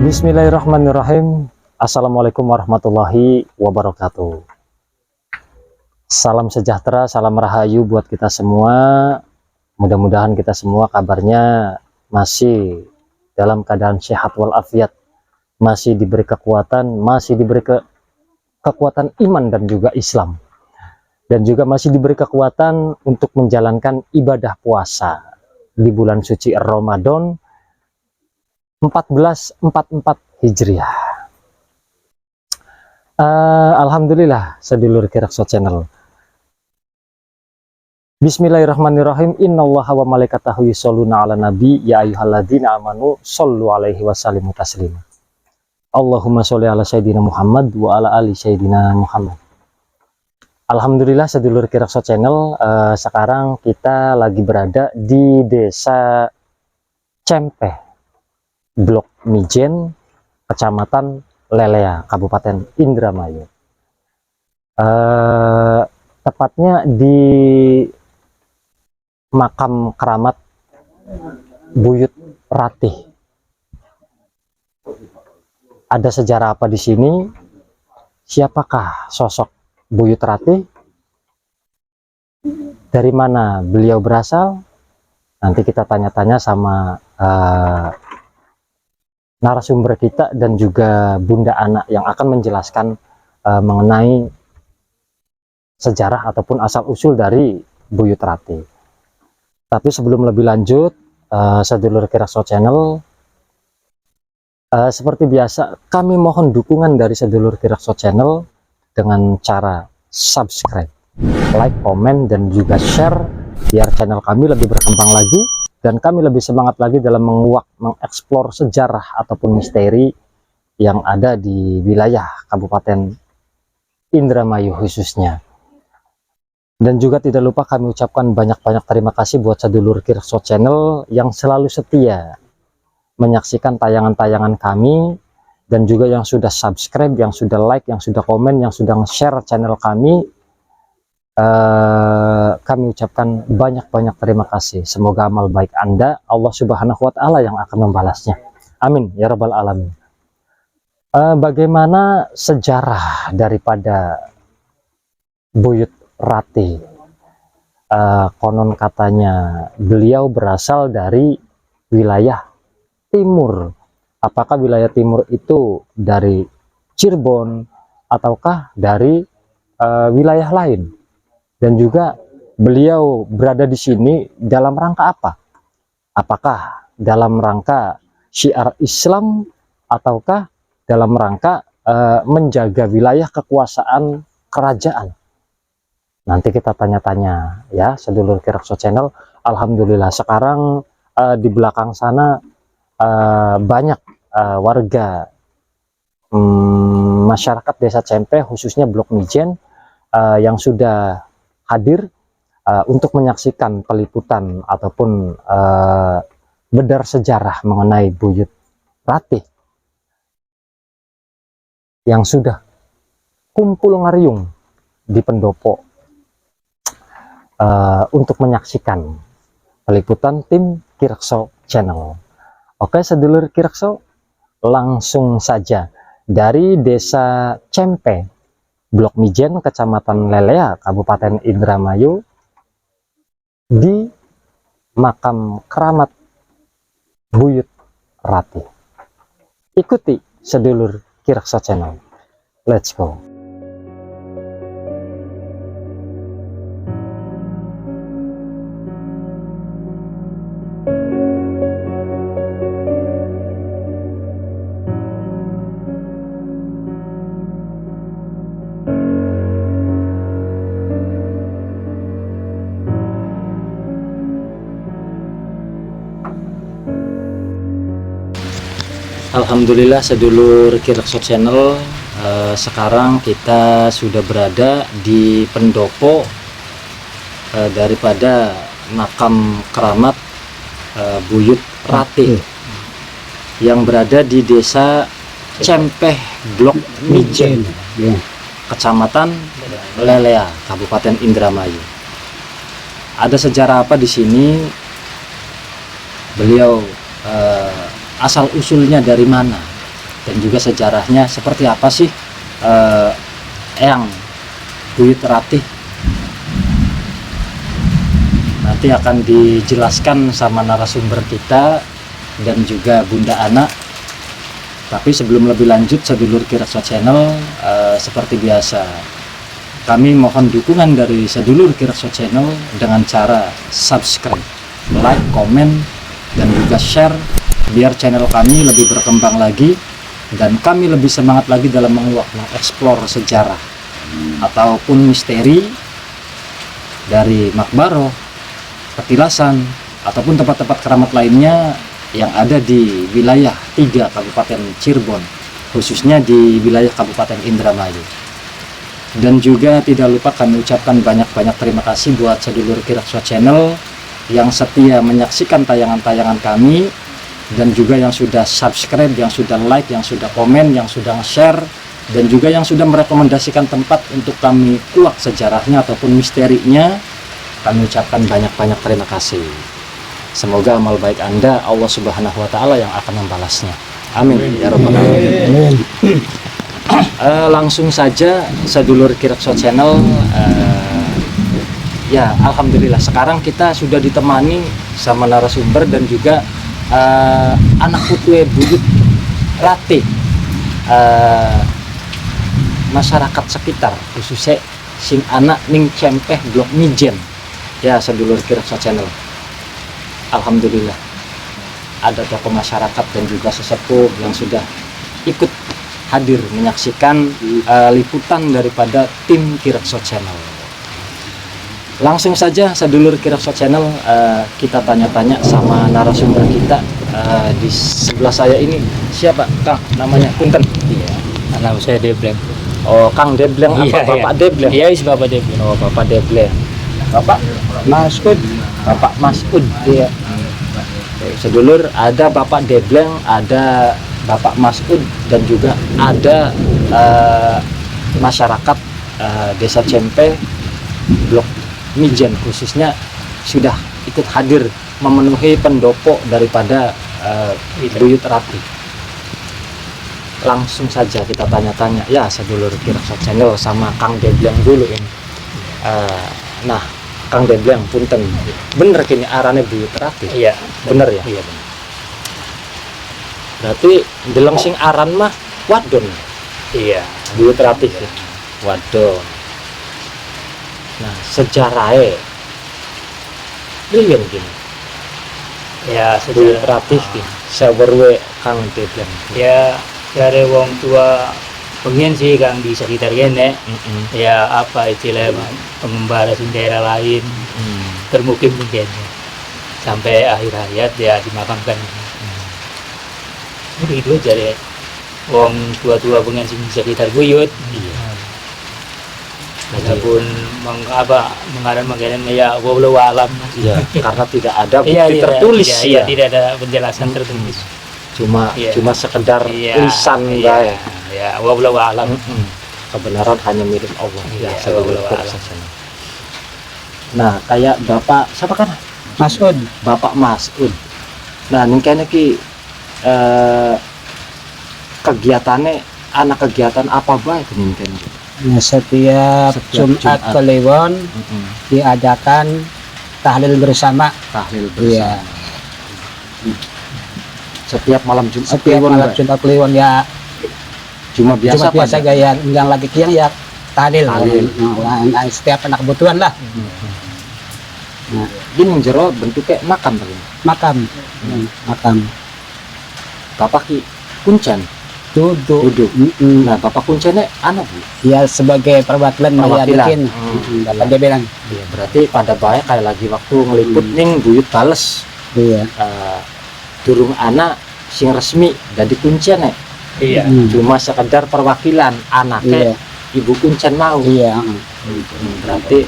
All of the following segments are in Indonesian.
Bismillahirrahmanirrahim. Assalamualaikum warahmatullahi wabarakatuh. Salam sejahtera, salam rahayu buat kita semua. Mudah-mudahan kita semua kabarnya masih dalam keadaan sehat walafiat, masih diberi kekuatan, masih diberi kekuatan iman dan juga Islam, dan juga masih diberi kekuatan untuk menjalankan ibadah puasa di bulan suci Ramadan 1444 Hijriah. Alhamdulillah, sedulur Kirakso Channel. Bismillahirrahmanirrahim. Innallaha wa malaikatahu yusholluna 'alan nabi ya ayyuhalladzina amanu shollu 'alaihi wa sallimu taslima. Allahumma sholli ala sayyidina Muhammad wa ala ali sayyidina Muhammad. Alhamdulillah, sedulur Kirakso Channel, sekarang kita lagi berada di Desa Cempeh, Blok Mijen, Kecamatan Lelea, Kabupaten Indramayu. Tepatnya di makam keramat Buyut Ratih. Ada sejarah apa di sini? Siapakah sosok Buyut Ratih? Dari mana beliau berasal? Nanti kita tanya-tanya sama narasumber kita dan juga Bunda Ana yang akan menjelaskan mengenai sejarah ataupun asal-usul dari Buyut Ratih. Tapi sebelum lebih lanjut, sedulur Kirakso Channel, seperti biasa kami mohon dukungan dari sedulur Kirakso Channel dengan cara subscribe, like, komen, dan juga share biar channel kami lebih berkembang lagi dan kami lebih semangat lagi dalam mengeksplor sejarah ataupun misteri yang ada di wilayah Kabupaten Indramayu khususnya. Dan juga tidak lupa kami ucapkan banyak-banyak terima kasih buat sedulur Kirakso Channel yang selalu setia menyaksikan tayangan-tayangan kami, dan juga yang sudah subscribe, yang sudah like, yang sudah komen, yang sudah nge-share channel kami. Kami ucapkan banyak-banyak terima kasih. Semoga amal baik Anda Allah Subhanahu wa Ta'ala yang akan membalasnya. Amin ya rabbal alamin. Bagaimana sejarah daripada Buyut Ratih? Konon katanya beliau berasal dari wilayah timur. Apakah wilayah timur itu dari Cirebon ataukah dari wilayah lain? Dan juga beliau berada di sini dalam rangka apa? Apakah dalam rangka syiar Islam ataukah dalam rangka menjaga wilayah kekuasaan kerajaan? Nanti kita tanya-tanya ya, sedulur Kirakso Channel. Alhamdulillah sekarang di belakang sana banyak warga masyarakat Desa Cempeh khususnya Blok Mijen yang sudah hadir untuk menyaksikan peliputan ataupun bedar sejarah mengenai Buyut Ratih yang sudah kumpul ngariung di pendopo untuk menyaksikan peliputan tim Kirakso Channel. Oke, sedulur Kirakso, langsung saja dari Desa Cempeh, Blok Mijen, Kecamatan Lelea, Kabupaten Indramayu, di makam keramat Buyut Ratih. Ikuti sedulur Kirakso Channel. Let's go. Alhamdulillah, sedulur Kirakso Channel, sekarang kita sudah berada di pendopo daripada makam keramat Buyut Ratih yang berada di Desa Cempeh, Blok Mijen, Kecamatan Lelea, Kabupaten Indramayu. Ada sejarah apa di sini? Beliau asal usulnya dari mana? dan juga sejarahnya seperti apa sih Eyang Buyut Ratih. Nanti akan dijelaskan sama narasumber kita dan juga Bunda Ana. Tapi sebelum lebih lanjut, sedulur Kirakso Channel, seperti biasa kami mohon dukungan dari sedulur Kirakso Channel dengan cara subscribe, like, komen, dan juga share biar channel kami lebih berkembang lagi dan kami lebih semangat lagi dalam menguak, mengeksplor sejarah ataupun misteri dari Makbaro, petilasan, ataupun tempat-tempat keramat lainnya yang ada di wilayah 3 Kabupaten Cirebon, khususnya di wilayah Kabupaten Indramayu. Dan juga tidak lupa kami ucapkan banyak-banyak terima kasih buat sedulur Kirakso Channel yang setia menyaksikan tayangan-tayangan kami, dan juga yang sudah subscribe, yang sudah like, yang sudah komen, yang sudah share, dan juga yang sudah merekomendasikan tempat untuk kami kuak sejarahnya ataupun misterinya. Kami ucapkan banyak-banyak terima kasih. Semoga amal baik Anda Allah Subhanahu wa Ta'ala yang akan membalasnya. Amin ya rabbal alamin. Langsung saja sedulur Kirakso Channel, ya alhamdulillah sekarang kita sudah ditemani sama narasumber dan juga anak putue Buyut Ratih, masyarakat sekitar khususnya sing anak ning Cempeh Blok Mijen ya sedulur Kirakso Channel. Alhamdulillah ada tokoh masyarakat dan juga sesepuh yang sudah ikut hadir menyaksikan liputan daripada tim Kirakso Channel. Langsung saja sedulur Kirakso Channel, kita tanya-tanya sama narasumber kita. Di sebelah saya ini siapa Kang namanya? Punten. Iya, nama saya Debleng. Oh, Kang Debleng apa Bapak Debleng? Iya, Bapak Debleng. Oh, Bapak Debleng. Bapak Masud. Bapak Masud. Iya. Sedulur, ada Bapak Debleng, ada Bapak Masud, dan juga ada masyarakat Desa Cempeh Blok Mijen khususnya sudah ikut hadir memenuhi pendopo daripada Buyut Ratih. Langsung saja kita tanya-tanya ya sedulur Kirakso Channel sama Kang Debleng dulu ini. Nah Kang Debleng punten, bener kini arane Buyut Ratih? Iya, bener ya? Iya, bener. Berarti deleng sing aran mah wadon. Iya, Buyut Ratih ya. Wadon. Nah, sejarahnya liyan gini. Ya, Buyut Ratih gini. Sawerwe Kang Debleng. Ya, dari wong tua pengen sih Kang di sekitar kene. Ya, apa istilah pengembara di daerah lain bermukim di kene. Sampai akhir hayat ya dimakamkan. Begitu jadi wong tua-tua pengen di sekitar Buyut. Iya. Adapun mengarang ya wallahu alam. Iya, karena tidak ada bukti Iya, tertulis ya. Tidak ada penjelasan tertulis. Cuma sekedar lisan ya. Ya, wallahu alam. Kebenaran hanya milik Allah. Iya, sedulur wallahu Kirakso Channel. Nah, kayak Bapak siapa kan? Masud. Bapak Masud. Nah, ini kayaknya kegiatannya anak kegiatan apa baik ini kayaknya? Ya, setiap Jumat Kliwon diadakan tahlil bersama. Tahlil Iya. bersama. Setiap malam Jumat. Setiap malam Jumat Kliwon ya. Cuma biasa Cuma biasa gaya yang lagi kiang ya tahlil. Tahlil. Nah, setiap anak kebutuhan lah. Nah, Ini jero bentuknya makam tadi. makam. Makam. Bapak ki kuncen. Duduk. Nah, Bapak kuncennya anak Bu. Ya sebagai perwakilan Perwakilan. bikin. Bapak dia bilang. Iya, berarti pada baik kayak lagi waktu ngeliput ning Buyut Bales. Iya. Durung anak sing resmi jadi kuncen ya. Iya. Cuma sekedar perwakilan anaknya ibu kuncen mau. Iya. Berarti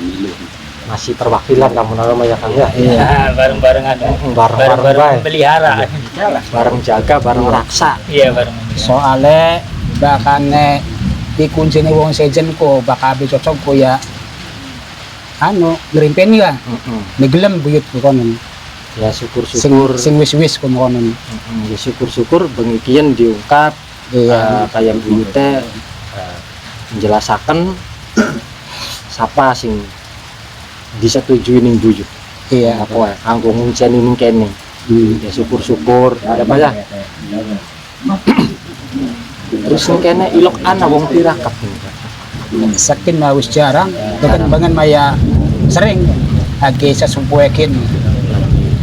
masih perwakilan kamu nama ya Kang ya. Iya, bareng-barengan. Bareng-bareng Pelihara. bareng jaga, bareng raksa. Iya, bareng. Soalnya bahkan dikunci nih wong sejen ko bakal habis cocok ko ya ngerimpeni lah negelem buyut ko konon Ya syukur-syukur sing wis-wis ko konon. Ya syukur-syukur bengikian diungkap Iya. kayak buyut teh menjelasaken siapa sing disetujui ning buyut Iya. apa wae kanggo ngunceni ning kene. Ya syukur-syukur ada apa ya. Terus ning kene ilok ana wong tirakat. Sakin mah wis jarang, bangan maya sering lagi sesupuekin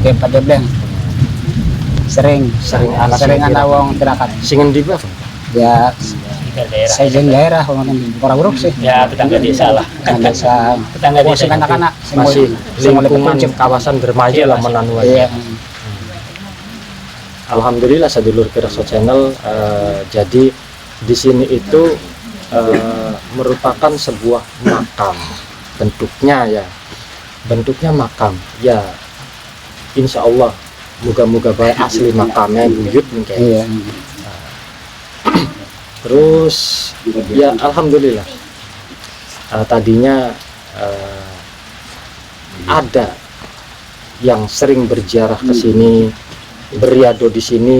kayak pada bilang sering anak wong tirakat Sing endi Pak? ya Sekitar daerah. saya jeng daerah orang uruk sih Ya tetangga desa lah. desa Tetangga desa. sing anak-anak Masih lingkungan petunjuk. kawasan Dermayu Iya, lah masih. menanu Iya. Alhamdulillah sedulur Kirakso Channel jadi di sini itu merupakan sebuah makam bentuknya makam ya insya Allah moga-moga baik asli makamnya buyut mungkin. Iya. Terus ya alhamdulillah tadinya ada yang sering berziarah ke sini beriado di sini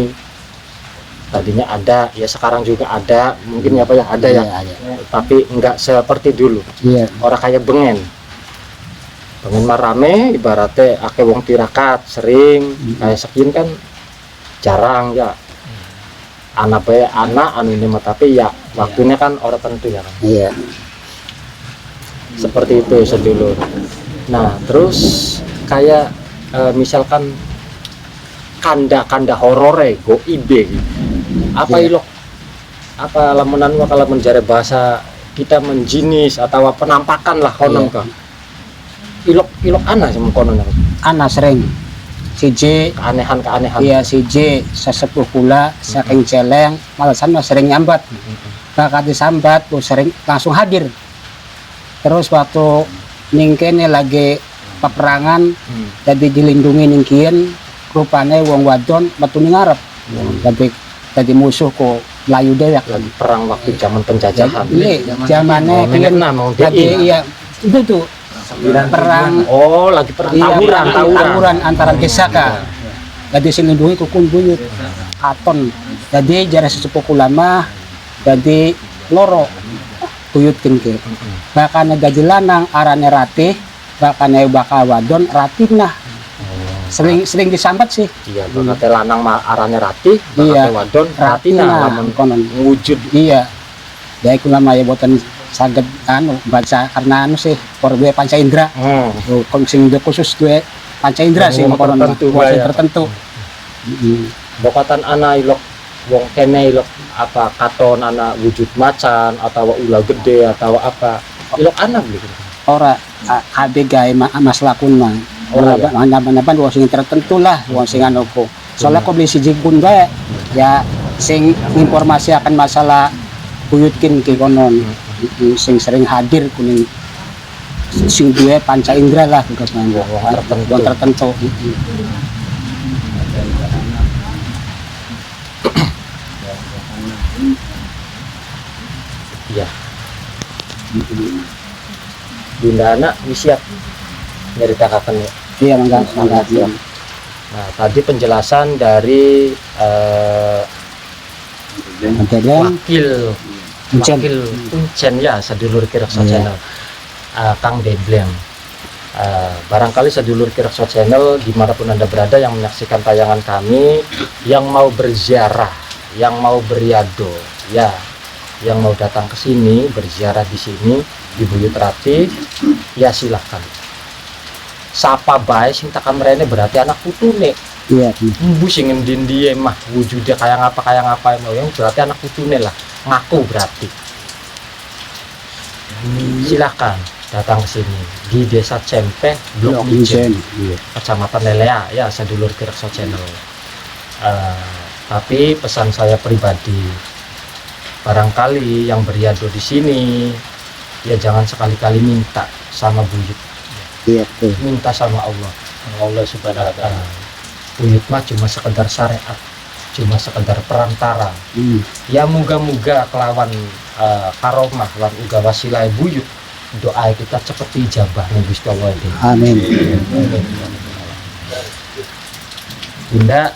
tadinya ada ya sekarang juga ada mungkin apa ya ada ya Iya. tapi enggak seperti dulu Iya. orang kayak bengen mah rame ibaratnya ake wong tirakat sering kayak sekian kan jarang ya anak anu ini mah tapi ya waktunya kan orang tentu ya kan Iya. seperti itu sedulur. Nah terus kayak misalkan kanda horore go ibe apa Iya. ilok apa lamunan kalau menjare bahasa kita menjinis atau penampakan lah konon Iya. kah ilok ana sama konon Anak sering siji keanehan iya siji sesepuh pula saking celeng malasan mah sering nyambat bakal disambat tuh sering langsung hadir terus waktu ningkene lagi peperangan jadi dilindungi ningkien rupanya wong wadon batu ning ngarep jadi musuh ko Melayu dewek lagi perang waktu zaman penjajahan iya zamannya Oh, kien mau lagi DI. iya itu tuh perang oh lagi perang iya, tawuran antara gesaka jadi silindungi kukun buyut katon jadi jarak sesepuh ulama jadi loro buyut kengke bahkan gaji lanang arane ratih bahkan bakal wadon ratinah sering disambat sih iya bakate lanang mah arane ratih Iya. bakate wadon ratina lamun konon wujud iya dari ulama ya boten saged anu baca karena anu sih korbe panca indera sing khusus gue panca indera sih Oh, konon tertentu, wajib ya. tertentu bokatan ana ilok wong kene ilok apa katon ana wujud macan atau ulah gede atau apa ilok ana gitu ora KB gawe masalah kun mah Ora, ora ya? naban wong sing tertentu lah wong sing anu ko soalnya kok beli siji kun bae ya sing informasi akan masalah buyutkin ki konon sing sering hadir kuning sing duwe panca indera lah wong tertentu iya Bunda anak siap nyeritakan ya. iya mangga iya. Nah tadi penjelasan dari Debleng wakil Uncen ya sedulur Kirakso Iya. Channel Kang Debleng. Barangkali sedulur Kirakso Channel dimanapun anda berada yang menyaksikan tayangan kami yang mau berziarah yang mau beriado ya yang mau datang ke sini berziarah di sini di Buyut Ratih ya silahkan sapa bae sing takam rene berarti anak putune iya bu sing ngendin dia mah wujudnya kayak ngapa yang berarti anak putune lah ngaku berarti silahkan datang ke sini di Desa Cempeh Blok Ijen iya Kecamatan Lelea ya sedulur Kirakso Channel. Tapi pesan saya pribadi barangkali yang beriado di sini ya jangan sekali-kali minta sama buyut iya tuh minta sama Allah Subhanahu wa ta'ala. Buyut mah cuma sekedar syariat cuma sekedar perantara ya moga-moga kelawan karomah lan uga wasilah buyut doa kita cepat dijabah nih Gusti Allah. amin Bunda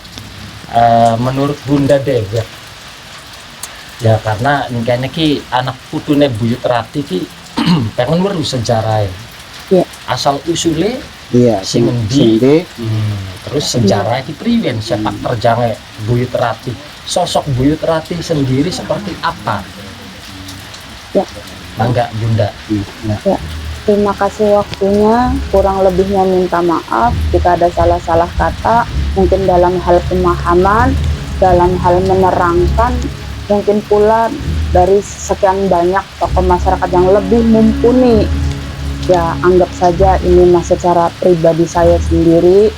menurut Bunda Dewek Ya karena kayaknya ki anak putune Buyut Rati ki pengen meru sejarah Iya. asal usule Iya, sing endi. Sindi. Terus sejarah ki priwen sepak terjangnya Buyut Rati, sosok Buyut Rati sendiri seperti apa? Ya. Mangga Bunda. Ya. Terima kasih waktunya, kurang lebihnya minta maaf jika ada salah-salah kata, mungkin dalam hal pemahaman, dalam hal menerangkan, mungkin pula dari sekian banyak tokoh masyarakat yang lebih mumpuni. Ya, anggap saja ini mas secara pribadi saya sendiri,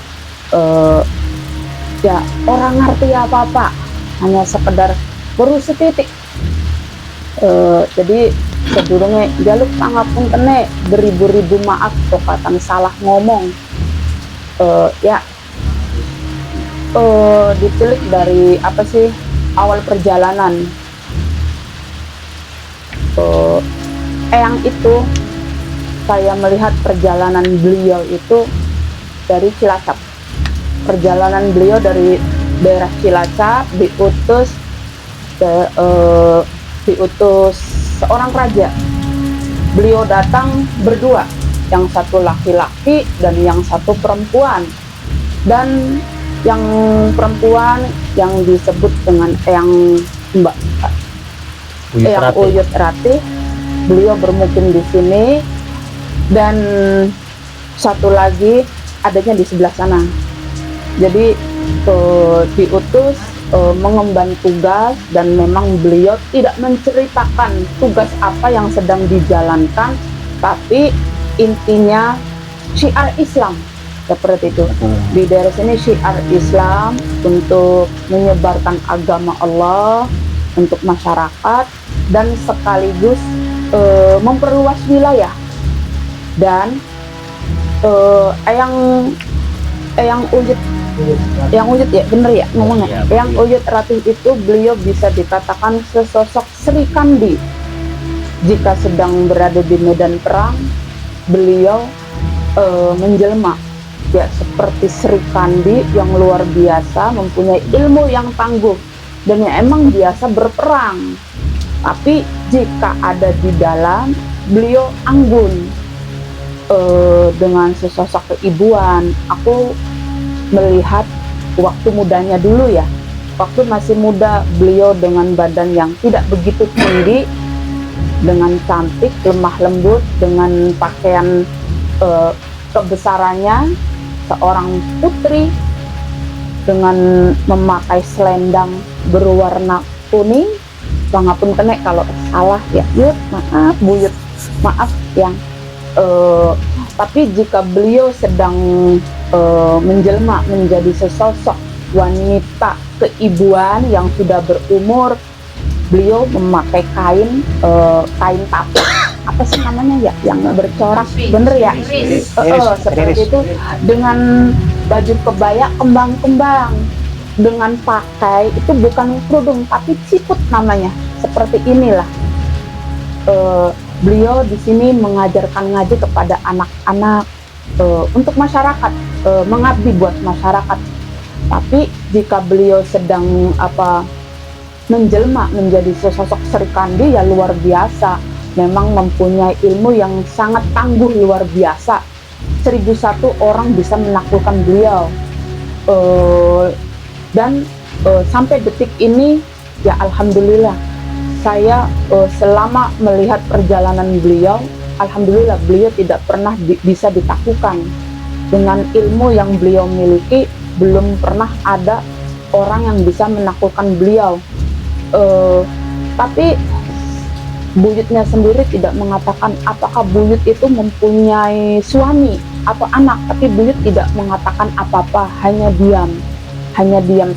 ya orang ngerti apa-apa, hanya sekedar baru setitik. Jadi sebelumnya jaluk tanggapun kene beribu-ribu maaf tokatan salah ngomong. Ditilik dari apa sih awal perjalanan. Eyang itu saya melihat perjalanan beliau itu dari Cilacap. Perjalanan beliau dari daerah Cilacap diutus seorang raja. Beliau datang berdua, yang satu laki-laki dan yang satu perempuan. Dan yang perempuan yang disebut dengan Eyang Uyut Rati, beliau bermukim di sini. Dan satu lagi adanya di sebelah sana. Jadi diutus mengemban tugas, dan memang beliau tidak menceritakan tugas apa yang sedang dijalankan, tapi intinya syiar Islam seperti itu. Di daerah sini syiar Islam untuk menyebarkan agama Allah untuk masyarakat, dan sekaligus memperluas wilayah. Dan Eyang Uyut ya, bener ya ngomongnya. Eyang Uyut Rati itu beliau bisa dikatakan sesosok Sri Kandi. Jika sedang berada di medan perang, beliau menjelma ya seperti Sri Kandi yang luar biasa, mempunyai ilmu yang tangguh dan yang emang biasa berperang. Tapi jika ada di dalam, beliau anggun. Dengan sesosok keibuan. Aku melihat waktu mudanya dulu ya, waktu masih muda, beliau dengan badan yang tidak begitu tinggi, dengan cantik, lemah lembut, dengan pakaian kebesarannya seorang putri, dengan memakai selendang berwarna kuning. Bangapun kene kalau salah ya, Yud, maaf Buyut, maaf yang tapi jika beliau sedang menjelma menjadi sesosok wanita keibuan yang sudah berumur, beliau memakai kain tapik, apa sih namanya ya, yang bercorak, bener ya, seperti itu, dengan baju kebaya kembang-kembang, dengan pakai itu bukan kerudung tapi ciput namanya, seperti inilah. Beliau di sini mengajarkan ngaji kepada anak-anak, untuk masyarakat, mengabdi buat masyarakat. Tapi jika beliau sedang menjelma menjadi sesosok Sri Kandi, ya luar biasa, memang mempunyai ilmu yang sangat tangguh, luar biasa. 1001 orang bisa menaklukkan beliau, dan sampai detik ini ya alhamdulillah, saya selama melihat perjalanan beliau, alhamdulillah beliau tidak pernah bisa ditaklukkan. Dengan ilmu yang beliau miliki, belum pernah ada orang yang bisa menaklukkan beliau. Tapi Buyutnya sendiri tidak mengatakan apakah Buyut itu mempunyai suami atau anak, tapi Buyut tidak mengatakan apa-apa, hanya diam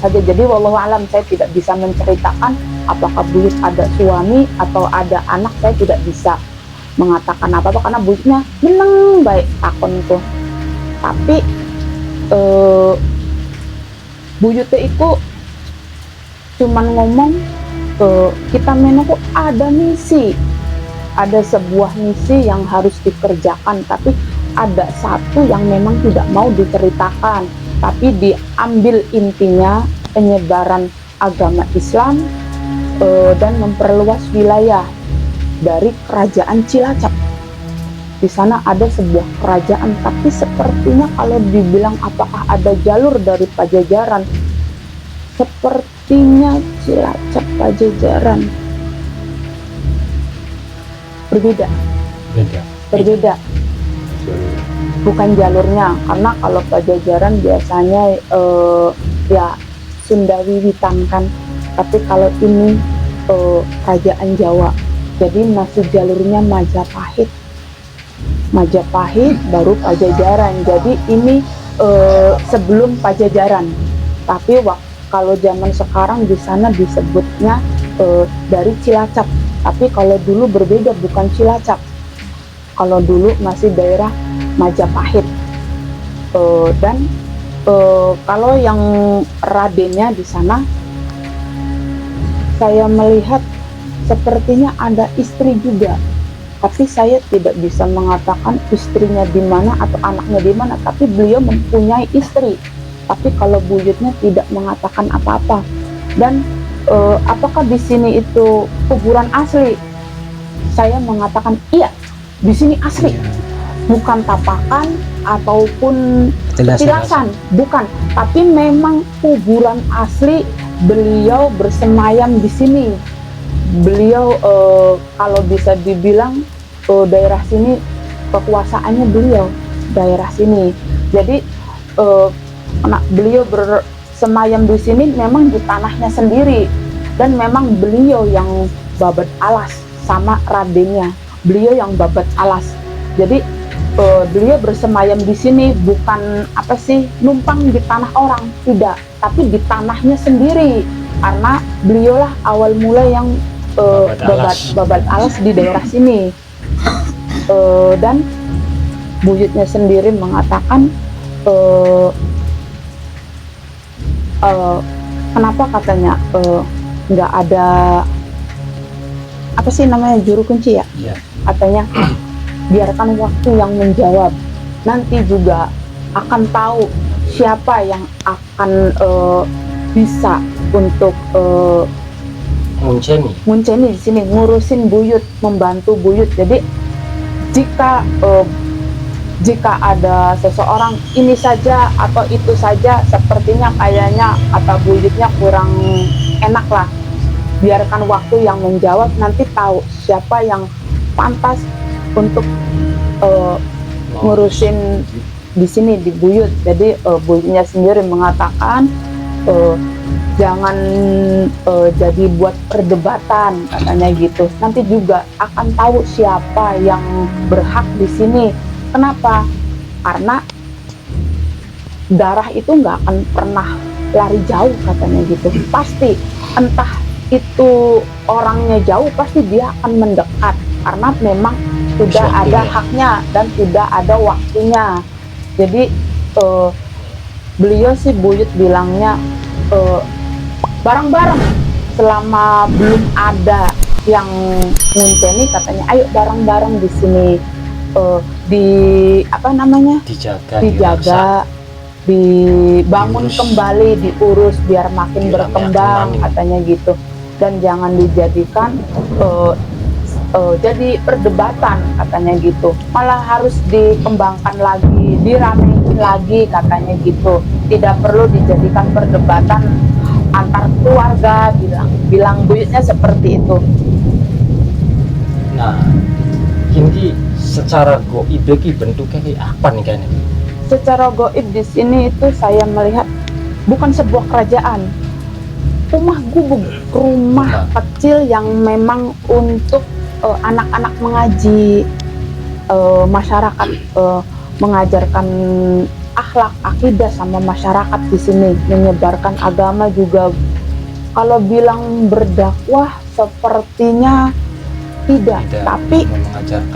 saja. Jadi wallahu alam, saya tidak bisa menceritakan apakah Buyut ada suami atau ada anak. Saya tidak bisa mengatakan apa-apa karena Buyutnya meneng baik takon itu. Tapi Buyutnya itu cuman ngomong kita menunggu ada misi, ada sebuah misi yang harus dikerjakan, tapi ada satu yang memang tidak mau diceritakan, tapi diambil intinya penyebaran agama Islam, dan memperluas wilayah dari kerajaan Cilacap. Di sana ada sebuah kerajaan, tapi sepertinya kalau dibilang apakah ada jalur dari Pajajaran, sepertinya Cilacap Pajajaran berbeda. Berbeda. Bukan jalurnya, karena kalau Pajajaran biasanya ya Sunda Wiwitan kan, tapi kalau ini kerajaan Jawa, jadi masih jalurnya Majapahit. Majapahit baru Pajajaran, jadi ini sebelum Pajajaran. Tapi kalau zaman sekarang di sana disebutnya dari Cilacap, tapi kalau dulu berbeda, bukan Cilacap. Kalau dulu masih daerah Majapahit. Dan kalau yang Radennya di sana, saya melihat sepertinya ada istri juga, tapi saya tidak bisa mengatakan istrinya di mana atau anaknya di mana, tapi beliau mempunyai istri. Tapi kalau buyutnya tidak mengatakan apa-apa. Dan apakah di sini itu kuburan asli? Saya mengatakan iya, di sini asli, bukan tapakan ataupun petilasan, bukan, tapi memang kuburan asli. Beliau bersemayam di sini. Beliau kalau bisa dibilang daerah sini kekuasaannya beliau daerah sini. Jadi beliau bersemayam di sini memang di tanahnya sendiri, dan memang beliau yang babat alas sama Radennya. Beliau yang babat alas. Jadi beliau bersemayam di sini bukan numpang di tanah orang, tidak, tapi di tanahnya sendiri, karena beliaulah awal mula yang babat alas di daerah sini. Dan buyutnya sendiri mengatakan kenapa katanya nggak ada juru kunci ya? Katanya biarkan waktu yang menjawab, nanti juga akan tahu siapa yang akan bisa untuk Munceni di sini, ngurusin buyut, membantu buyut. Jadi jika ada seseorang ini saja atau itu saja, sepertinya kayaknya kata buyutnya kurang enak lah. Biarkan waktu yang menjawab, nanti tahu siapa yang pantas untuk ngurusin di sini di buyut. Jadi buyutnya sendiri mengatakan jangan jadi buat perdebatan, katanya gitu. Nanti juga akan tahu siapa yang berhak di sini. Kenapa? Karena darah itu nggak akan pernah lari jauh, katanya gitu. Pasti entah itu orangnya jauh, pasti dia akan mendekat, karena memang sudah ada haknya dan sudah ada waktunya. Jadi beliau sih buyut bilangnya bareng-bareng, selama belum ada yang ngunceni, katanya ayo bareng-bareng di sini, dijaga, dibangun kembali, diurus biar makin berkembang, katanya gitu. Dan jangan dijadikan jadi perdebatan, katanya gitu. Malah harus dikembangkan lagi, diramein lagi, katanya gitu. Tidak perlu dijadikan perdebatan antar keluarga, bilang buyutnya seperti itu. Nah, ini secara goib bentuknya kayak apa nih kayaknya? Secara goib di sini itu saya melihat bukan sebuah kerajaan, rumah gubuk, rumah kecil yang memang untuk anak-anak mengaji, masyarakat, mengajarkan akhlak, akidah sama masyarakat di sini, menyebarkan agama juga. Kalau bilang berdakwah sepertinya tidak, tapi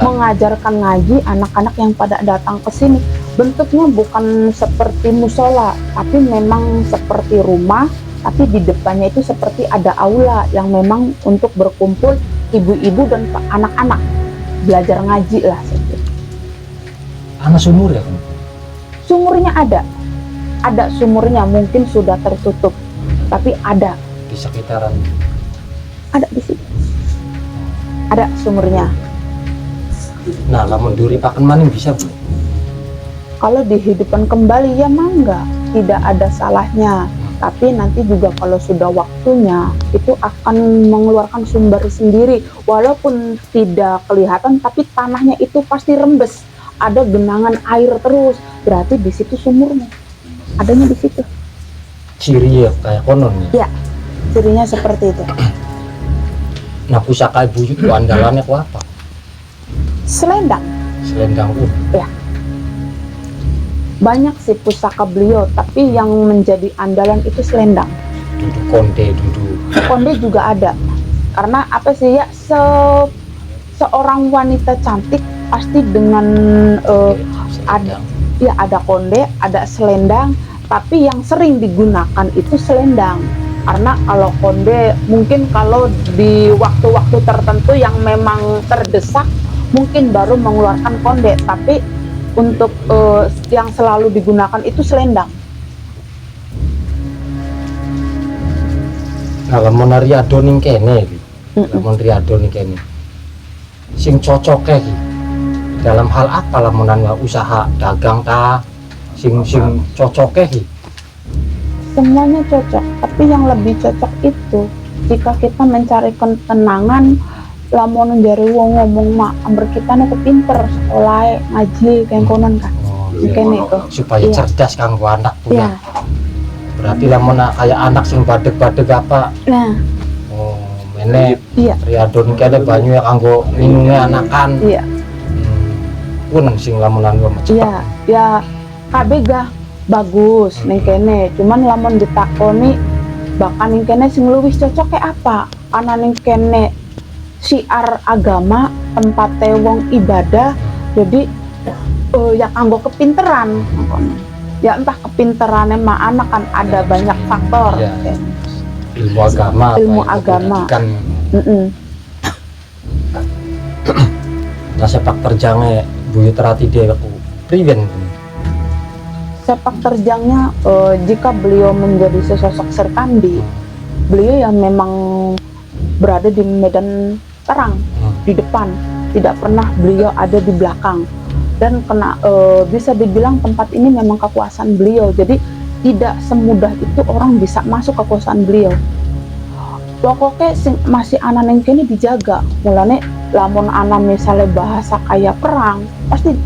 mengajarkan ngaji anak-anak yang pada datang ke sini. Bentuknya bukan seperti musola, tapi memang seperti rumah, tapi di depannya itu seperti ada aula yang memang untuk berkumpul ibu-ibu dan anak-anak belajar ngaji lah. Anak sumur ya? Sumurnya ada sumurnya, mungkin sudah tertutup, tapi ada di sekitaran. Ada di situ. Ada sumurnya. Nah, lamun duripaken maning bisa, Bu. Kalau dihidupkan kembali ya mangga, tidak ada salahnya. Tapi nanti juga kalau sudah waktunya itu akan mengeluarkan sumber sendiri, walaupun tidak kelihatan tapi tanahnya itu pasti rembes, ada genangan air terus, berarti di situ sumurnya adanya di situ. Ciri ya kayak konon ya. Ya, cirinya seperti itu. Nah, pusaka buyut ku andalannya ku apa? Selendang. Selendang Ya, banyak sih pusaka beliau, tapi yang menjadi andalan itu selendang. duduk konde, duduk. Konde juga ada, karena apa sih ya, seorang wanita cantik pasti dengan Selendang. ya ada konde, ada selendang, tapi yang sering digunakan itu selendang. Karena kalau konde mungkin kalau di waktu-waktu tertentu yang memang terdesak mungkin baru mengeluarkan konde, tapi untuk yang selalu digunakan itu selendang. Nah, lamun riado ning kene iki. Lamun riado ning kene. Sing cocok iki. Dalam hal apa lamunan usaha dagang ta? Sing cocok iki. Semuanya cocok, tapi yang lebih cocok itu jika kita mencari ketenangan. Lamun jari wong ngomong mak amber kita nih kepinter sekolah ngaji kayak konon kan. Mungkin itu Supaya Iya. cerdas kanggo anak ya. punya. Berarti lamun kayak anak sing badeg-badeg apa? Nah, Oh, mene iya, riado ning kene banyu ya kanggo minumnya anakan. iya, Pun sing lamunan wa cepet. iya, ya KB gah bagus ning kene, cuman lamun ditakoni bahkan ning kene sing luwih cocok kayak apa? Ana ning kene syiar agama, tempat wong ibadah, jadi ya kanggo kepinteran. Ya entah kepinterannya mah anak kan ada banyak faktor. Iya. Ya. Ilmu agama. Ilmu apa, agama. pendidikan. Nah, sepak terjangnya buyut rati dewa ku priwen. Sepak terjangnya jika beliau menjadi sesosok Serkandi, beliau yang memang berada di medan perang, di depan, tidak pernah beliau ada di belakang. Dan bisa dibilang tempat ini memang kekuasaan beliau, jadi tidak semudah itu orang bisa masuk kekuasaan beliau. Pokoknya masih anak yang kini dijaga, mulane lamun anak misalnya bahasa kayak perang, pasti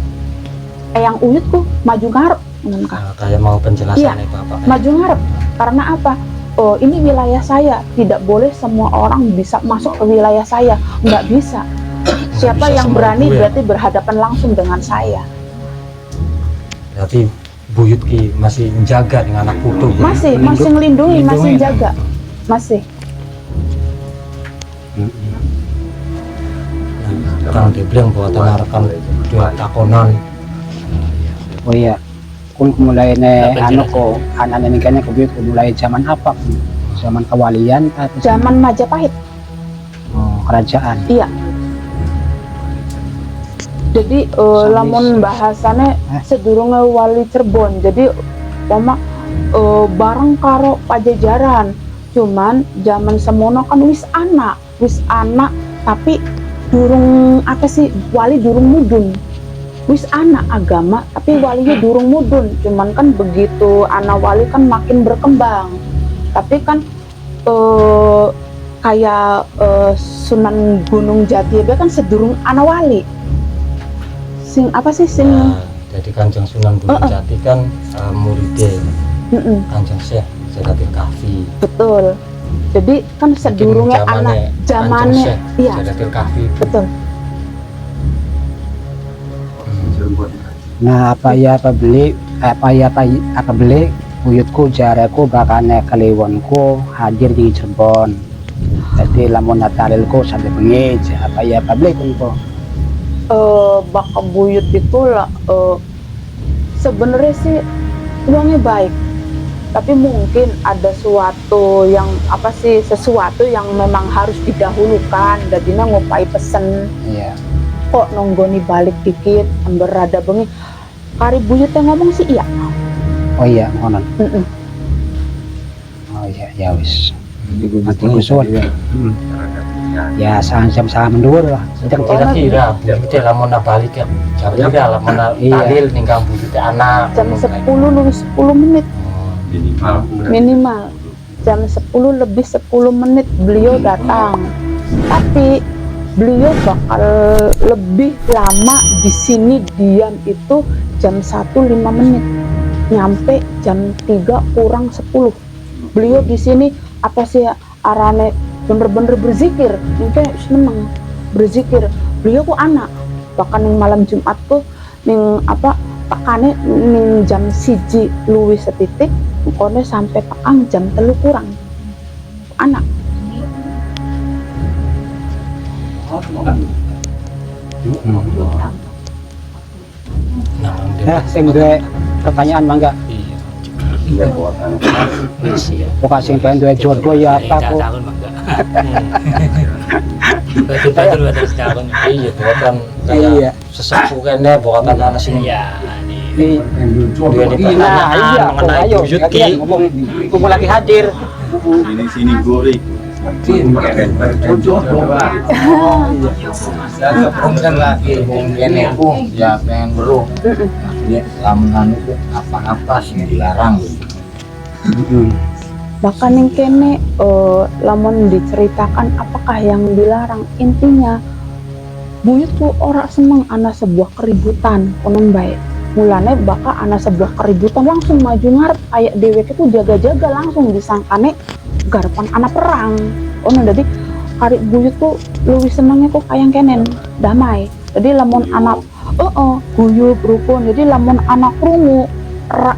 yang uyutku maju ngarep. Nah, kayak mau penjelasannya Bapak. Maju ngarep, karena apa? Oh, ini wilayah saya, tidak boleh semua orang bisa masuk ke wilayah saya, nggak bisa. Siapa bisa yang semua berani gue. berarti berhadapan langsung dengan saya. Berarti buyut ki masih menjaga dengan anak putu. Masih ngelindungi, masih jaga, masih. Kan dia bilang bahwa tenarakan dua takonan. Oh iya, kun mulai ne anu ko anak ini kayaknya kubit mulai zaman apa? Zaman kewalian atau Zaman Majapahit, kerajaan? iya. Jadi lamun bahasannya sedurunge wali Cirebon. Jadi oma bareng karo Pajajaran. Cuman zaman semono kan wis anak, tapi durung apa sih, wali durung mudun. Wis anak agama tapi walinya durung mudun. Cuman kan begitu anak wali kan makin berkembang. Tapi kan kayak Sunan Gunung Jati dia kan sedurung anak wali. Sing apa sih sing Jadi Kanjeng Sunan Gunung Jati kan muridnya Kanjeng Syekh Sedatil Kahfi. betul. Jadi kan sedurungnya anak zamannya, iya Sedatil Kahfi. betul. Nah apa beli buyutku jareku bakane keliwonku hadir di Cirebon. Jadi lamun natalilku sampai bengi apa beli kunku. Baka buyut itu lah sebenarnya sih uangnya baik, tapi mungkin ada sesuatu yang memang harus didahulukan. Jadinya ngopai pesen Iya. kok nonggoni balik dikit amber rada bengi kari buyut yang ngomong sih iya. Oh iya ngonon. Mm-mm. Oh iya ya wis. mati kusut. Ya jam sama dhuwur lah. Kira-kira buyute lamun balik ya jam pira lamun talil ninggang buyute anak Jam 10 lebih 10 menit minimal. Jam 10 lebih 10 menit beliau datang. Tapi beliau bakal lebih lama di sini diam itu jam 1:05 menit. Nyampe jam 3 kurang 10. Beliau di sini apa sih arane bener-bener berzikir, mungkin seneng berzikir. Beliau ku anak bahkan ning malam Jumat tuh ning apa tekane ning jam 1 luwih setitik pokoknya sampai petang jam 3 kurang anak. Ya, sing duwe pertanyaan mangga. Iya. Pokok sing pengen duwe jodoh ya apa kok. Tahun bangga. Betul tahun. iya buatan Iya. sesepuh kene buatan anak sini Iya. Di dua Nah, pertanyaan iya, mengenai ayo, buyut kalian ki ngomong lagi hadir. Ini sini goreng. Kan lagi mungkin aku ya pengen beruh. Maksudnya lamunan itu apa-apa sih dilarang. Bahkan yang kene lamun diceritakan apakah yang dilarang, intinya buyut tuh orang seneng ana sebuah keributan konon baik. Mulane bakal ana sebuah keributan langsung maju ngarep kayak dewek itu jaga-jaga langsung disangkane garapan anak perang. Oh nah jadi karik buyut tuh lebih senengnya kok kayak kenen damai. Jadi lamun anak guyub rukun. Jadi lamun anak krungu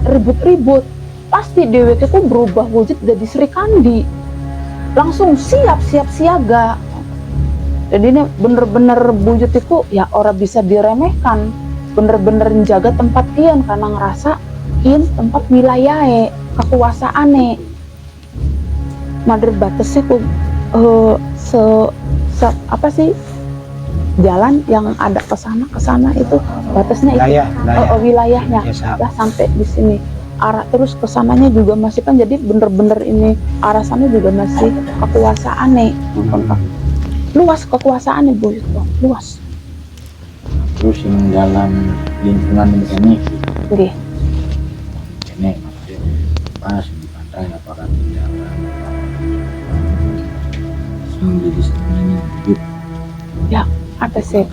ribut-ribut pasti dewek itu berubah wujud jadi Sri Kandi. Langsung siap siaga. Jadi ini bener-bener buyut itu ya orang bisa diremehkan. Bener-bener menjaga tempat kian karena ngerasa kian tempat wilayahnya kekuasaannya. Madrid batasnya tuh apa sih jalan yang ada ke sana itu batasnya itu wilayahnya lah sampai di sini arah terus kesananya juga masih kan jadi bener-bener ini arah sana juga masih kekuasaannya luas kekuasaannya bu itu luas. Terus yang dalam lingkungan ini Oke. ini maksudnya pas di pantai apakah di jalan menjadi seni hidup Ya ada sih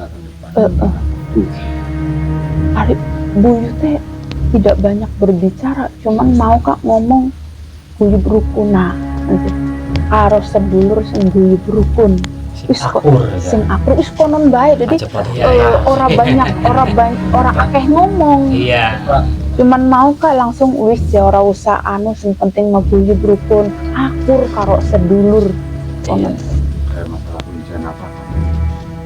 Arif buyut teh tidak banyak berbicara cuman mau kak ngomong guyub rukuna nanti karo sedulur sing guyub rukun wis sing akur wis konon bae jadi ora akeh ngomong Iya. cuman mau kak langsung wis ya ora usah anu sing penting mah guyub rukun akur karo sedulur konon. Masalah kuncian apa?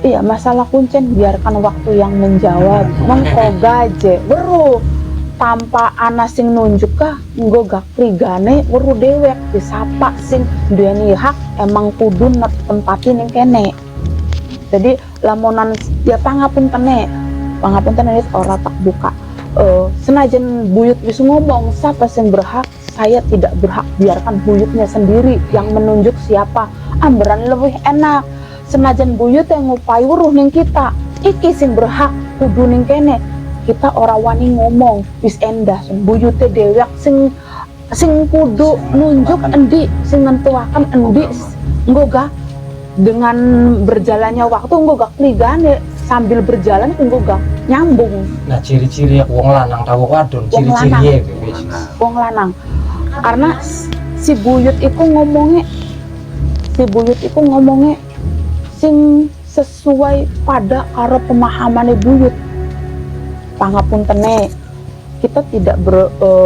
Iya masalah kuncen biarkan waktu yang menjawab mengkogaje weru tanpa ana sing nunjuk kah nggo gak prigane weru dewek disapa sing duweni hak emang kudu tempatin yang kene jadi lamunan ya pangapunten itu ora tak buka senajan buyut wis ngomong siapa sing berhak saya tidak berhak biarkan buyutnya sendiri yang menunjuk siapa amberan lebih enak senajan buyut yang ngupai weruh ning kita iki sing berhak kudu ning kene kita ora wani ngomong wis endah buyute dewek sing kudu nunjuk endi sing nentuaken endi engko gak dengan berjalannya waktu engko gak kligane sambil berjalan engko gak nyambung. Nah ciri-ciri wong lanang tahu wadon ciri-ciri wong lanang karena si buyut iku ngomongnya sing sesuai pada karo pemahamannya buyut. Pangapuntene kita tidak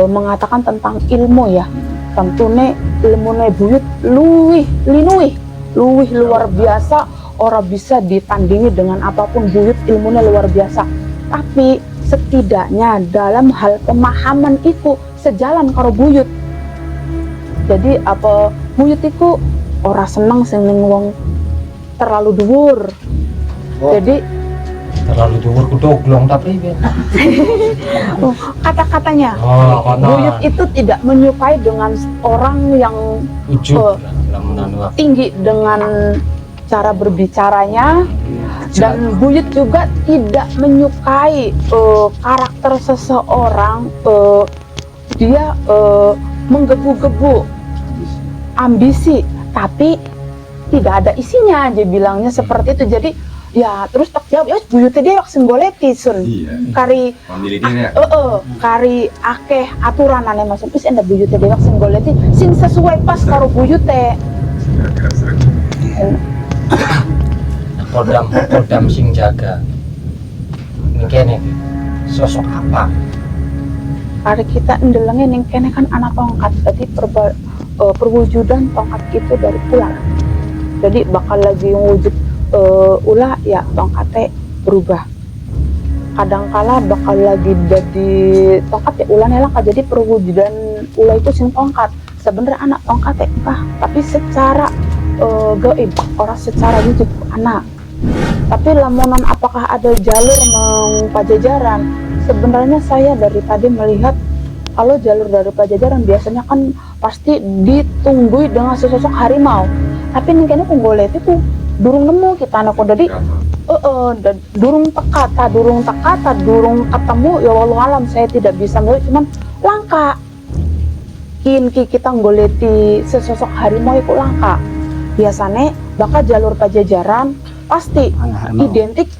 mengatakan tentang ilmu ya tentunya ilmunya buyut luwih luar biasa orang bisa ditandingi dengan apapun buyut ilmunya luar biasa tapi setidaknya dalam hal pemahaman itu sejalan karo buyut jadi apa buyut itu orang seneng sing wong terlalu dhuwur jadi terlalu dhuwur kudoglong tapi kata-katanya karena buyut itu tidak menyukai dengan orang yang ujub tinggi dengan cara berbicaranya, dan buyut juga tidak menyukai karakter seseorang. Dia menggebu-gebu ambisi, tapi tidak ada isinya, dia bilangnya seperti itu. Jadi ya terus tak jawab, ya buyutnya dia sing goleti sun Iya. kari Pemilihannya. kari akeh aturan aneh masuk terus enda buyutnya dia sing goleti sing sesuai pas karo buyutnya. Kodam sing jaga ini sosok apa? Kari kita ndelengnya ning kene kan anak tongkat, jadi perwujudan tongkat itu dari ular. Jadi bakal lagi wujud ulah ya tongkatnya berubah. Kadangkala bakal lagi jadi tongkat ya ulahnya lah, jadi perwujudan ulah itu sing tongkat. Sebenarnya anak tongkatnya entah, tapi secara gaib, orang secara wujud anak. Tapi lamunan apakah ada jalur meng Pajajaran? Sebenarnya saya dari tadi melihat kalau jalur dari Pajajaran biasanya kan pasti ditunggui dengan sesosok harimau. Tapi nih kayaknya penggolet itu durung nemu kita anak jadi durung tekata, durung ketemu ya walau alam saya tidak bisa melihat, cuman langka. Kita nggoleti sesosok harimau itu langka. Biasanya bakal jalur Pajajaran pasti identik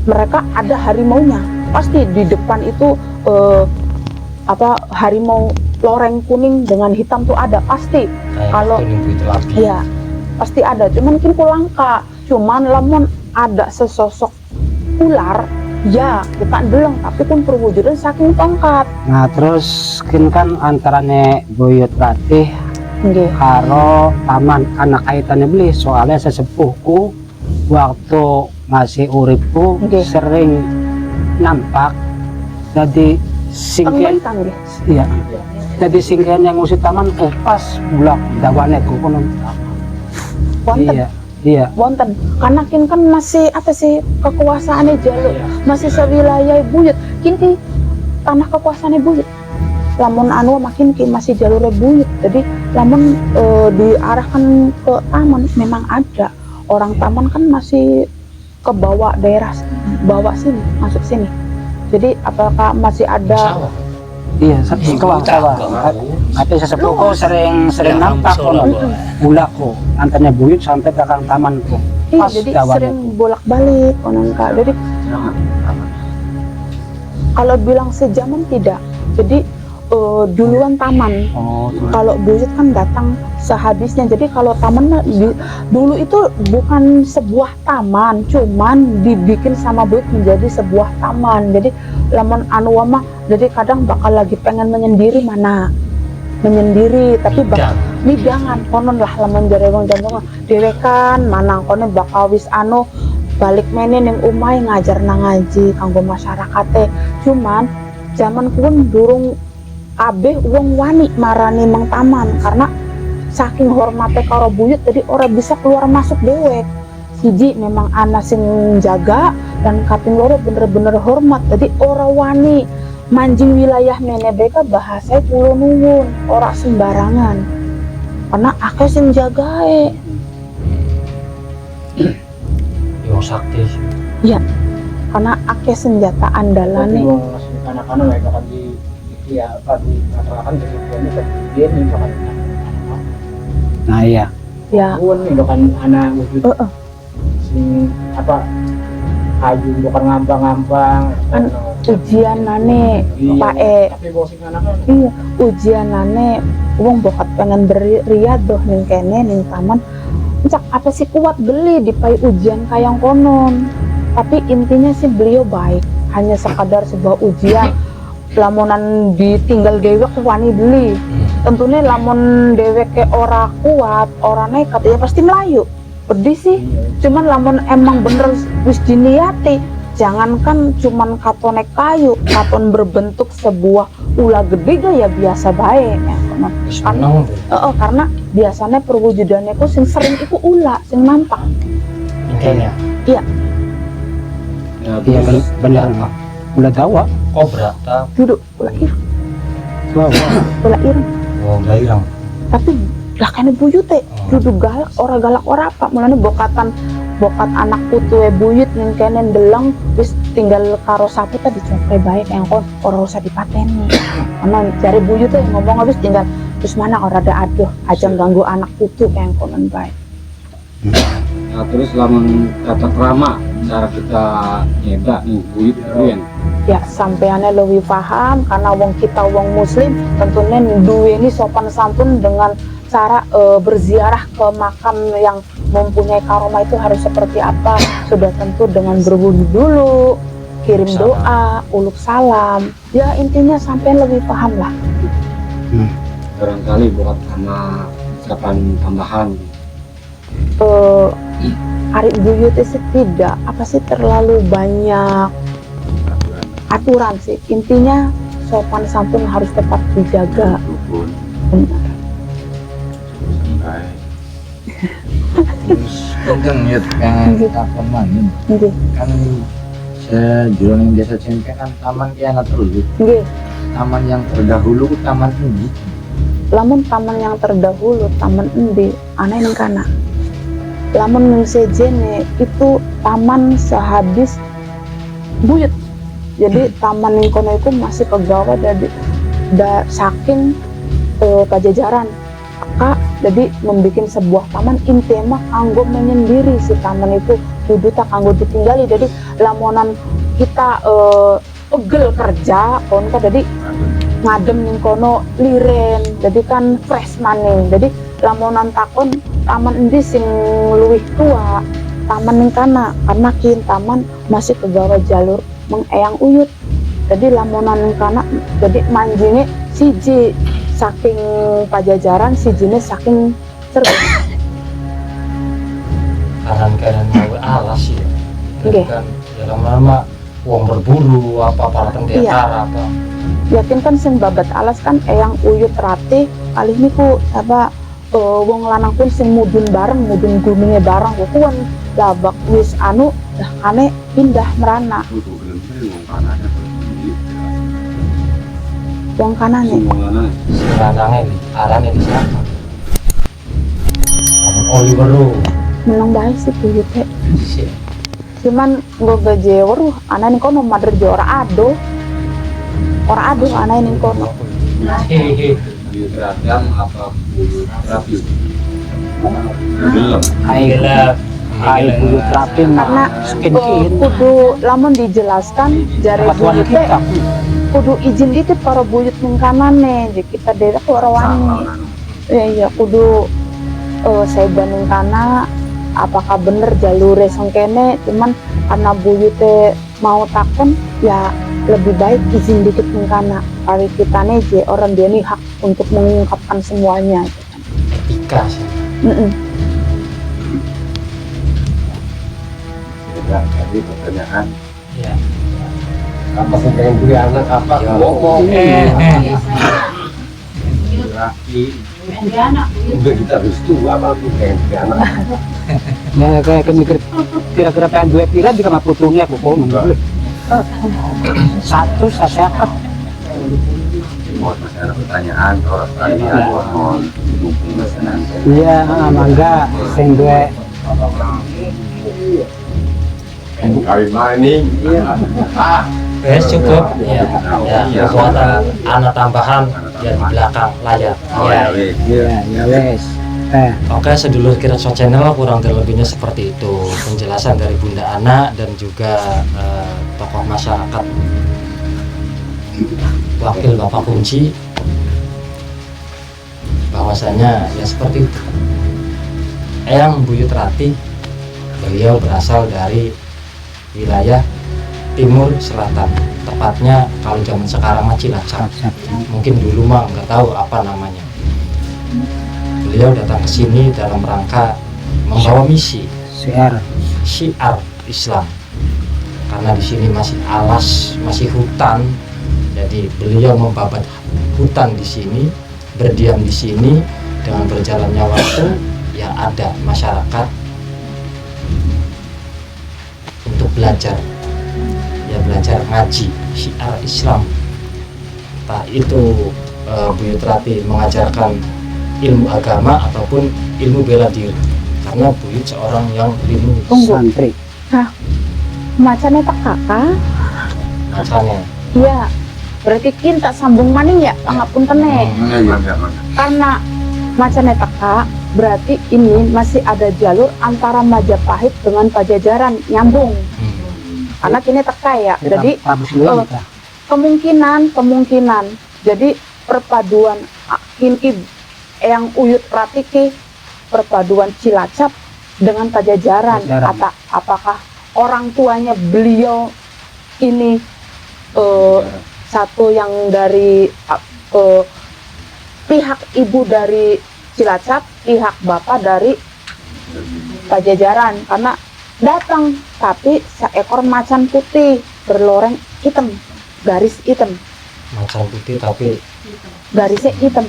mereka ada harimaunya, pasti di depan itu harimau loreng kuning dengan hitam tuh ada pasti. Kalau ya pasti ada, cuman mungkin langka. Cuman lamun ada sesosok ular ya kita deleng, tapi pun perwujudan saking tongkat. Nah terus kan antarane buyut latih Nggih. karo taman anak kaitannya beli, soalnya sesepuhku waktu masih uripku Nggih. sering nampak jadi singkian, Tenggelam nggih. iya, jadi singkian yang ngusir tamanku pas bulak dawane ku kono. Wonten. Iya Wonten, karena kin kan masih apa sih kekuasaannya jalur masih sewilayah buyut, kini tanah kekuasaannya buyut. Lamun anu makin masih jalurnya buyut, jadi lamun diarahkan ke taman memang ada orang taman kan masih ke bawah daerah bawah sini masuk sini. Jadi apakah masih ada iya sawah tapi sesepuhku sering nampak kono bulaku antaranya buyut sampai belakang tamanku. iya, Pas jadi dawannya sering bolak-balik konon Kak. Jadi kalau bilang sejaman tidak, jadi duluan taman. Oh, Kalau buyut kan datang sehabisnya. Jadi kalau taman dulu itu bukan sebuah taman, cuman dibikin sama buyut menjadi sebuah taman. Jadi lamun anu mah jadi kadang bakal lagi pengen menyendiri tapi bakal midangan konon lah lamun jare wong jantung dewekan manang kono bakal wis anu balik meneh ning umah ngajar nang ngaji kanggo masyarakate. Cuman zaman kuwi durung kabeh wong wani marani mang taman karena saking hormate karo buyut jadi orang bisa keluar masuk dewek. Siji memang ana sing jaga dan kaping loro bener-bener hormat, jadi orang wani manjing wilayah menebeka bahasa kulo nuwun ora sembarangan karena akeh sing jagae. Yo sakti. Iya, karena akeh senjata andalane. Anak-anak mereka kan di masyarakat jadi ini bahkan nah iya Ya, ini bahkan anak wujud sing kayu bukan ngambang-ngambang kan ujianane pae. tapi bawa sing anak-anak Iya, ujianane wong bokat pengen beriadoh ning kene ning taman. Cak apa sih kuat beli di pai ujian kayang konon. Tapi intinya sih beliau baik, hanya sekadar sebuah ujian. Lamunan ditinggal dewek wani beli. Tentunya lamun dewek ke ora kuat, ora nekat ya pasti melayu. Pedih sih. Cuman lamun emang bener wis diniati, jangankan cuman katone kayu, katon berbentuk sebuah ulah gede ya biasa baik ya. Karena biasanya perwujudannya itu sing sering itu ulah sing nampak. Intinya iya bener Pak. Ulah dawa kobra ta Duduk ulah ireng, wow. ulah ireng. oh irang. Tapi lah kan buyut teh duduk galak ora apa mulane bokat anak putu buyut ning kene deleng wis tinggal karo sapu tadi dicopre bae yang kon ora usah dipateni ana jare buyut teh ngomong habis tinggal terus mana ora ada aduh aja ganggu anak putu yang konon bae. Nah, terus lamun tata krama cara kita nyedak nih buyut riyen. Ya sampeannya lebih paham karena kita wong muslim tentunya duweni sopan santun dengan cara berziarah ke makam yang mempunyai karomah itu harus seperti apa, sudah tentu dengan berwudu dulu, kirim doa, uluk salam, ya intinya sampai lebih paham lah. Barangkali buat sama ucapan tambahan. Hari buyut itu tidak apa sih terlalu banyak aturan sih, intinya sopan santun harus tetap dijaga. Rukun. Baik. Kenceng ya pengen kita pemain Nggih, kan sejuruning desa Cempe kan taman kiana terus nggih. taman yang terdahulu taman ini Lamun taman yang terdahulu taman endi aneh ning kana. Lamun ning sejene itu taman sehabis buyut. Jadi taman ning kono iku masih kegawa dari saking Pajajaran. Kak, jadi membuat sebuah taman intema kanggo menyendiri si taman itu kudu tak kanggo ditinggali. Jadi lamonan kita pegel kerja kono jadi ngadem ning kono liren jadi kan fresh maning. Jadi lamonan takon taman endi sing luwih tua taman ning kana karena kin taman masih kegawa jalur mengeyang uyut. Jadi lamonan ning kana jadi manjine siji saking Pajajaran sijine saking Cirebon. Kanan mau alas ya. Nggih. Kan ya lama-lama uang berburu apa para pendekar Iya. apa. Yakin kan sing babat alas kan eyang uyut rate kali niku apa wong lanang pun sing mudun gunungnya bareng kuwan labak wis anu dah kane pindah merana Untuk benar-benar wong kanannya wong kanane. semuanya. Si lanangnya nih, arahnya di siapa? Namun Oliver lu. Menang bae sih buyut teh. Si Cuman nggo gaje weruh ana ning kono mader jo ora ado ana ning kono. hehe. buyut radang apa buyut rapi Gelap. Gelap. Hai bulu terapi Karena kudu lamun dijelaskan jare buyut teh kudu izin dikit para buyut ning kanane jadi kita daerah tuh ora wani. Iya kudu saya banding kana apakah bener jalure sengkene cuman karena buyute mau takon ya lebih baik izin dikit ning kana kali kita je orang dia nih hak untuk mengungkapkan semuanya. Etika sih. Ya, jadi pertanyaan. Ya. apa sih pengen punya anak apa Ya. ngomong Laki. Udah kita harus tua apa tuh pengen punya anak. ya kayak mikir kira-kira pengen dua pira di kamar putunya pokoknya Enggak. satu saya Buat masih ada pertanyaan kalau kalian mohon dukung pesanan. iya mangga sing dua Kawin maning. Wes cukup ya. Ya, kekuatan anak tambahan ya di belakang layar. Oh ya weh. ya wes Oke, sedulur Kirakso Channel kurang lebihnya seperti itu penjelasan dari Bunda Ana dan juga tokoh masyarakat wakil Bapak Kunci bahwasanya ya seperti itu. Eyang Buyut Rati beliau berasal dari wilayah timur selatan, tepatnya kalau zaman sekarang mah Cilacap. Mungkin dulu mah nggak tahu apa namanya. Beliau datang ke sini dalam rangka membawa misi siar syiar Islam karena di sini masih alas, masih hutan. Jadi beliau membabat hutan di sini, berdiam di sini. Dengan berjalannya waktu ya ada masyarakat untuk belajar, ya belajar ngaji syiar Islam. Entah itu Buyut Rati mengajarkan ilmu agama ataupun ilmu bela diri, karena Buyut seorang yang ilmu Tunggu. Santri. Macamnya tak kakak. macamnya. Iya. Berarti kita sambung maning ya, pangapunten Iya, iya. karena macamnya teka, berarti ini masih ada jalur antara Majapahit dengan Pajajaran nyambung. Karena kini teka ya, jadi Prabu Siliwangi. kemungkinan jadi perpaduan kini yang Uyut Ratiki, perpaduan Cilacap dengan Pajajaran. Pajajaran. Apakah orang tuanya beliau ini satu yang dari pihak ibu dari Cilacap, pihak bapak dari Pajajaran, karena datang tapi seekor macan putih berloreng hitam, garis hitam, Macan putih tapi garisnya hitam.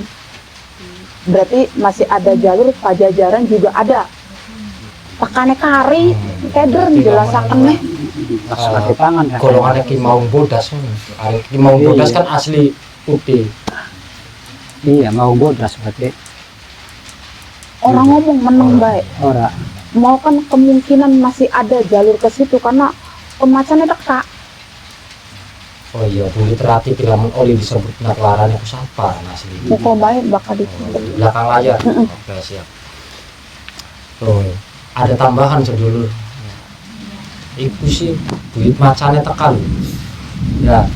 Berarti masih ada jalur Pajajaran juga ada. Pakane kari, keder jelasaken nih. Pakai tangan kan. golongannya Ki Maung Bodas kan. Ki Maung Bodas kan asli putih. Iya, mau bodas berarti. Orang ngomong meneng baik. Ora. Mau kan kemungkinan masih ada jalur ke situ karena pemacannya dekat. Oh iya, Buyut Ratiki lamun oli disebut naklaran itu siapa asli? Muka baik bakal Di ditutup. belakang layar. Oke, siap. Oh, ada tambahan sedulur. Iku sih Buyut macannya tekan. Ya,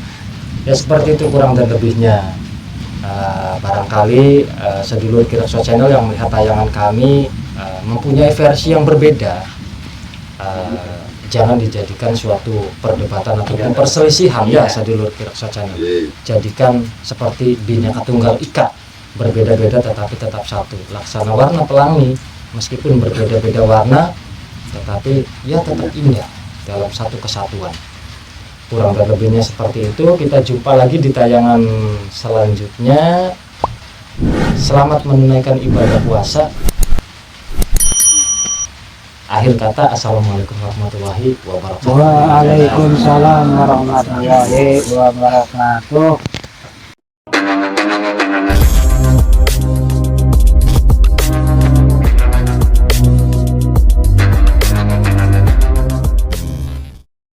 ya seperti itu kurang dan lebihnya. Barangkali sedulur Kirakso Channel yang melihat tayangan kami mempunyai versi yang berbeda. Jangan dijadikan suatu perdebatan ataupun perselisihan ya sedulur Kirakso Channel. Jadikan seperti Bhinneka Tunggal Ika, berbeda-beda tetapi tetap satu. Laksana warna pelangi meskipun berbeda-beda warna tetapi ya tetap indah dalam satu kesatuan. Kurang dan lebihnya seperti itu. Kita jumpa lagi di tayangan selanjutnya. Selamat menunaikan ibadah puasa. Akhir kata, assalamualaikum warahmatullahi wabarakatuh. Waalaikumsalam warahmatullahi wabarakatuh.